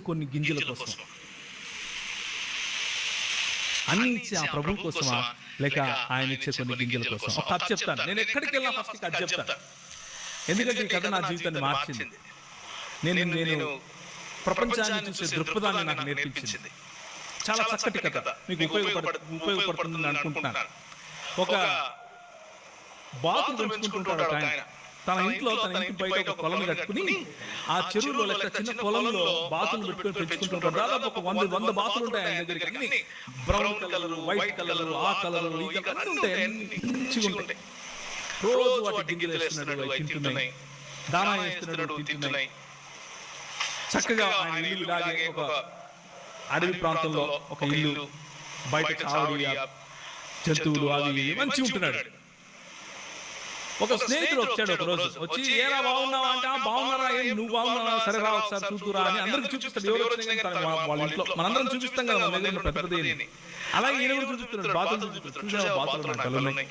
కొన్ని గింజల కోసం అన్ని ఇచ్చే ఆ ప్రభు కోసమా, లేక ఆయన ఇచ్చే కొన్ని గింజల కోసం? ఒక కథ చెప్తాను. నేను ఎక్కడికి వెళ్ళినా ఫస్ట్ కథ చెప్తాను, ఎందుకంటే ఈ కథ నా జీవితాన్ని మార్చింది. నేను ప్రపంచాన్ని చూసే దృక్పథాన్ని నాకు నేర్పించింది. చాలా చక్కటి కథ, మీకు ఉపయోగపడుతుందని అనుకుంటున్నాను. ఒక బాతులు పెంచుకుంటుంటాడు ఆయన. తన ఇంటి బయట ఒక కొలను కట్టుకుని ఆ చెరువులో లేక చిన్న పొలంలో బాతులు పెట్టుకుని పెంచుకుంటుంటాడు. దాదాపు ఒక 100 బాతులు ఉంటాయి ఆయన దగ్గరికి. బ్రౌన్ కలర్, వైట్ కలర్, ఆ కలర్, ఈ కలర్ అన్ని ఉంటాయి, మంచిగా ఉంటాయి. రోజు వాటి గింజలు వేస్తున్నాడు, తింటున్నాయి. దానా వేస్తున్నాడు, తింటున్నాయి. చక్కగా ఆయన ఇల్లు ఇలాగే ఒక అడవి ప్రాంతంలో ఒక ఇల్లు, బయట చావడి, జంతువులు, అవి మంచిగా ఉంటున్నాడు. ఒక స్నేహితుడు వచ్చాడు ఒక రోజు. వచ్చి ఏరా బాగున్నావా అంటే, బాగున్నారా, నువ్వు బాగున్నావా, సరే రా ఒకసారి చూద్దురా అని అందరికి చూపిస్తాడు. ఎవరు వాళ్ళ ఇంట్లో మనందరం చూపిస్తాం కదా, మన దగ్గర పెద్దది. అలాగే ఈయన కూడా చూపిస్తున్నాడు, బాతులు చూపిస్తున్నాడు. బాతులు ఉన్నాయి.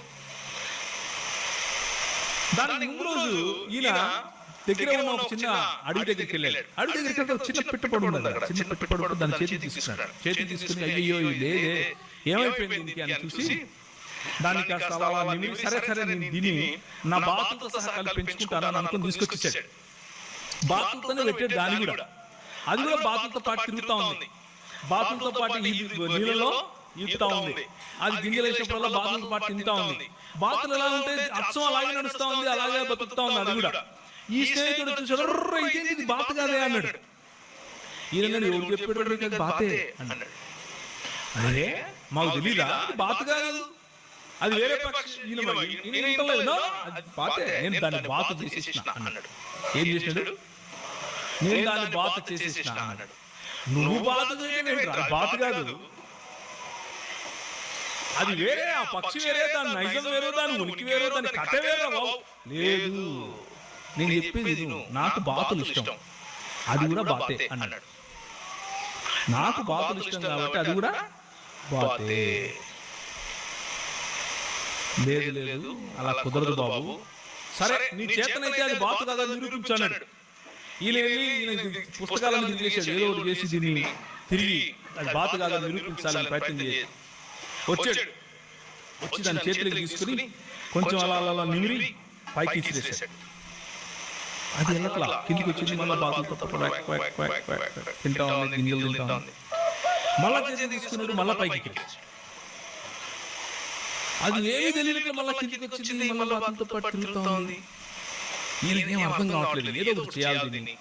దాని ముందు రోజు ఈయన దగ్గర ఉన్న ఒక చిన్న అడవి దగ్గరికి వెళ్ళాడు. అడవి దగ్గరికి వెళ్తే చిన్న పిట్టపడు ఉన్నది. చిన్న పిట్టపడు దాని చేతికి తీసుకున్నాడు. చేతికి తీసుకుని అయ్యో ఇదే ఏమైపోయింది దీనికి అని చూసి దానికి కాస్త అలా నిమిరి, సరే నేను దీన్ని నా బాతులతో సహా కలిపి పెంచుకుంటానని అనుకుని తీసుకొచ్చేసాడు. బాతులతోనే పెట్టాడు దాన్ని కూడా. అది కూడా బాతులతో పాటు తిరుగుతా ఉంది. బాతులతో పాటు నీళ్ళలో ఈదుతా ఉంది. అది గింజలు వేసినప్పుడల్లా బాతులతో పాటు తింటా ఉంది. బాతులు ఎలా ఉంటే అచ్చం అలాగే నడుస్తా ఉంది, అలాగే బతుకుతా ఉంది అది కూడా. ఈ స్నేహితుడు చూసాడు, ఇది బాతు కాదే అన్నాడు. ఈయన ఎవరు చెప్పాడు, బాతే అన్నాడు. అదే మాకు తెలీదా, బాతు కాదు, అది వేరే పక్షి. బాతే, నేను దాన్ని బాతు చేసేసిన అన్నాడు. ఏం చేసినాడు? నేను దాన్ని బాతు చేసేసిన అన్నాడు. నువ్వు బాతు బాతు కాదు, అది వేరే, ఆ పక్షి వేరే, దాని నైజం వేరే, దాని ఉనికి వేరే, దాని కథ వేరే. లేదు, నేను చెప్పేది నాకు బాతులు ఇష్టం, అది కూడా బాతే అన్నాడు. నాకు బాతులు ఇష్టం కాబట్టి అది కూడా బాతే. లేదు అలా కుదరదు బాబు. సరే నీ చేతనైతే అది బాతు కదా నిరూపించాడు. ఈయన పుస్తకాలను తిరిగేసాడు, ఏదో ఒకటి చేసి దీన్ని తిరిగి అది బాతు కాదా నిరూపించాలని ప్రయత్నం చేసి వచ్చి దాని చేతులకు తీసుకుని కొంచెం అలా నిమిరి పైకి ఇచ్చిరేసాడు. అది ఎల్లట్లా కిందికి వచ్చింది. మళ్ళీ బాతులతో తింటా ఉంది, గింజలు తింటా ఉంది. మళ్ళా చేతి తీసుకున్నాడు, మళ్ళా పైకి. అది ఏమి తెలియక మళ్ళా కిందికి వచ్చింది, మళ్ళీ బాతులతో పాటు తిరుగుతా ఉంది. ఈయనకేం అర్థం కావట్లేదు, ఏదో ఒకటి చేయాలి దీన్ని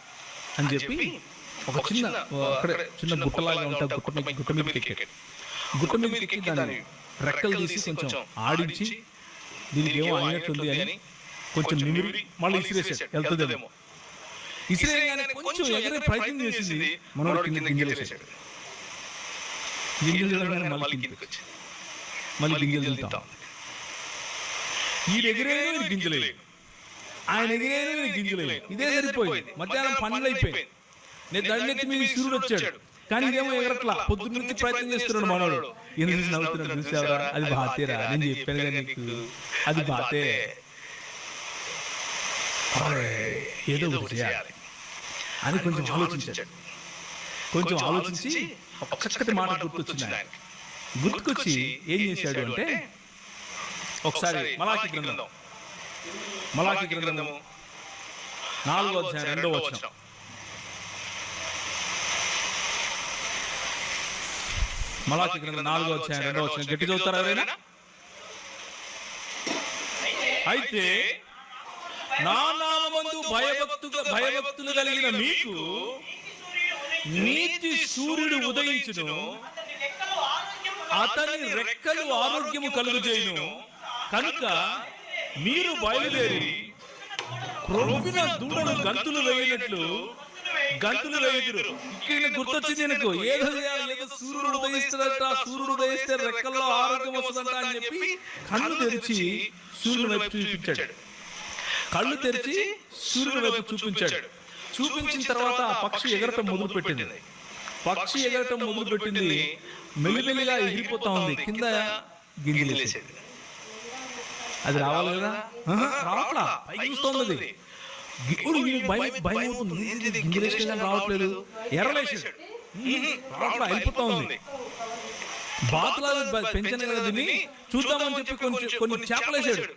అని చెప్పి ఒక చిన్న గుట్టలాగా ఉంటా, గుట్ట మీదకి ఎక్కాడు. గుట్ట మీదకి ఎక్కి దాన్ని రెక్కలు తీసి కొంచెం ఆడించి దీనికి ఏమో అయినట్టుంది అని కొంచెం నిమిరి మళ్ళీ ఇసిరేసాడు. వెళ్తుందేమో. ఇసిరేగానే కొంచెం ఎగరే ప్రయత్నం చేసింది, మనోడు కింద గింజలు వేసాడు. గింజలు మళ్ళీ కిందకి వచ్చి మళ్ళీ గింజలు తింటాం. ఈయన ఎగిరేది గింజలు, ఆయన ఎగిరేది గింజలు. ఇదే సరిపోయింది. మధ్యాహ్నం 12 అయిపోయింది. నేను దండెత్తి మీద సూర్యుడు వచ్చాడు, కానీ ఇదేమో ఎగరట్లా. పొద్దున్న నుంచి ప్రయత్నం చేస్తున్నాడు మనోడు. ఈయన చూసి నవ్వుతున్నాడు, చూసావా అది బాతేరా, నేను చెప్పాను కదా నీకు అది బాతే, ఏదో ఒకటి చేయాలి అని కొంచెం ఆలోచించాడు. కొంచెం ఆలోచించి ఒక చక్కటి మాట గుర్తొచ్చింది ఆయన. గుర్తుకొచ్చి ఏం చేశాడు అంటే, ఒకసారి మలాకి గ్రంథము 4వ అధ్యాయం 2వ వచనం. మలాకి గ్రంథం 4వ అధ్యాయం 2వ వచనం గట్టి చదువుతారా ఎవరైనా? అయితే నా నామమందు భయభక్తులు కలిగిన మీకు నీతి సూర్యుడు ఉదయించును, అతని రెక్కలు ఆరోగ్యము కలుగజేయును. కనుక మీరు బయలుదేరి క్రొవ్విన దూడలు గంతులు వేయనట్లు గంతులు వేయుదురు. ఇక్కడ గుర్తొచ్చింది నాకు, ఏదో సూర్యుడు ఉదయిస్తాడట, సూర్యుడు ఉదయిస్తే రెక్కల్లో ఆరోగ్యం వస్తుందంట అని చెప్పి కళ్ళు తెరిచి సూర్యుడు వైపు చూపించాడు. కళ్ళు తెరిచి సూర్యుడు వైపు చూపించాడు. చూపించిన తర్వాత ఆ పక్షి ఎగరటం మొదలు పెట్టింది. మెల్లిమెల్లిగా ఎగిరిపోతా ఉంది. కింద గింజలేసేది. అది రావాలి కదా, రావట్లా, పైకి చూస్తోంది. భయం అవుతుంది, గింజలేసిన రావట్లేదు, ఎర్రలేసాడు, అయిపోతా ఉంది. బాతులాగా పెంచాను కదా దీన్ని, చూద్దామని చెప్పి కొన్ని చేపలేసాడు.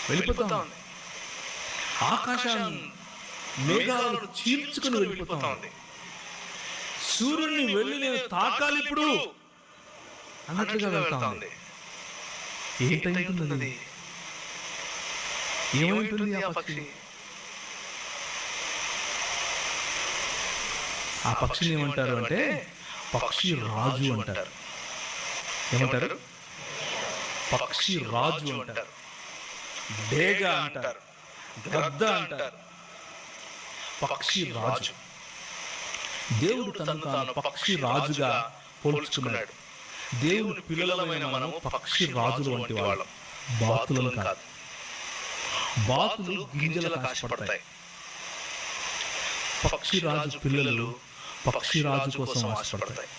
వెళ్ళిపోతా ఉంది. ఆకాశం మేఘాలను చీల్చుకుని వెళ్ళిపోతా ఉంది. సూర్యుడిని వెళ్ళి నేను తాకాలి ఇప్పుడు అన్నట్లుగా వెళ్తా ఉంది. ఏంటంటుంది? ఏమైంటుంది ఆ పక్షి? ఆ పక్షిని ఏమంటారు అంటే పక్షి రాజు అంటారు. ఏమంటారు? పక్షి రాజు అంటారు, డేగ అంటారు, గద్ద అంటారు. పక్షి రాజు. దేవుడు తనను తాను పక్షి రాజుగా పోల్చుకున్నాడు. దేవుని పిల్లలమైన మనం పక్షి రాజులు వంటి వాళ్ళం, బాతులను కాదు. బాతులు గింజలకు ఆశపడతాయి. పక్షి రాజు పిల్లలు పక్షి రాజు కోసం ఆశపడతాయి.